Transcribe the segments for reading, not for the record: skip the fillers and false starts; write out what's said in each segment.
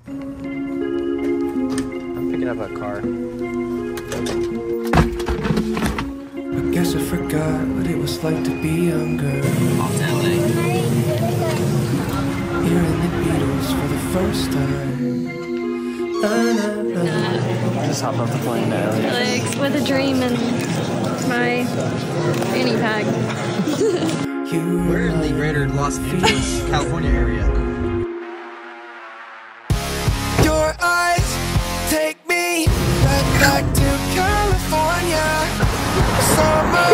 I'm picking up a car. I guess I forgot what it was like to be younger. Off to LA. Hearing the Beatles for the first time. Just hop off the plane to LA. Alex with a dream and my fanny pack. We're in the greater Los Angeles, California area. Your eyes take me back to California. Summer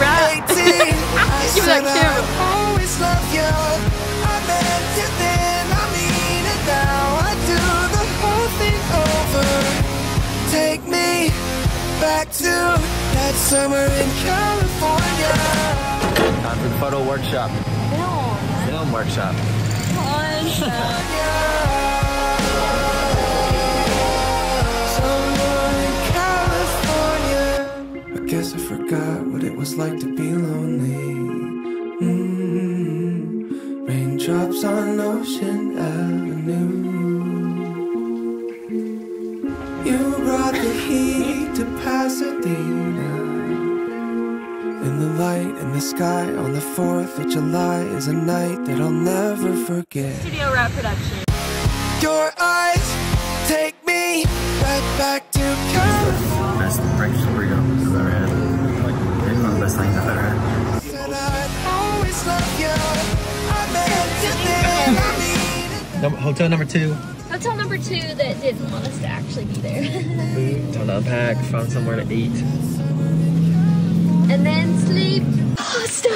18. I said I'd always love you. I meant it then, I mean it now. I do the whole thing over. Take me back to that summer in California. Time for the photo workshop. Film workshop. I guess I forgot what it was like to be lonely. Raindrops on Ocean Avenue. You brought the heat to Pasadena. And the light in the sky on the 4th of July is a night that I'll never forget. Studio rap production. Your eyes take me right back to California. Best breakfast burrito I've ever had. Like, maybe one of the best things I've ever had. Said I'd always love you. I meant it then, I mean it. Hotel number 2. Hotel number 2 that didn't want us to actually be there. Time to unpack, find somewhere to eat. And then sleep. Pasta! I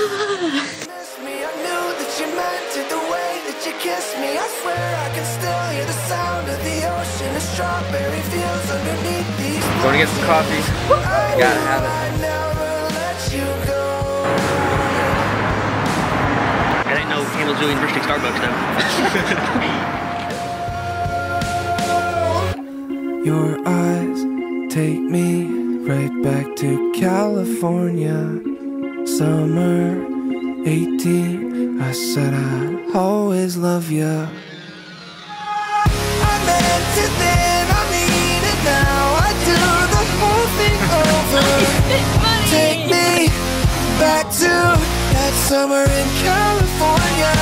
knew that you meant it the way that you kissed me. I swear I can still hear the sound of the ocean and strawberry fields underneath these. Going to get some coffee. Gotta have it. I never let you go. That ain't no Campbell Julian Bristol Starbucks though. Your eyes take me right back to California. Summer 18. I said I'd always love you. I meant it then, I mean it now. I do the whole thing over. Take me back to that summer in California.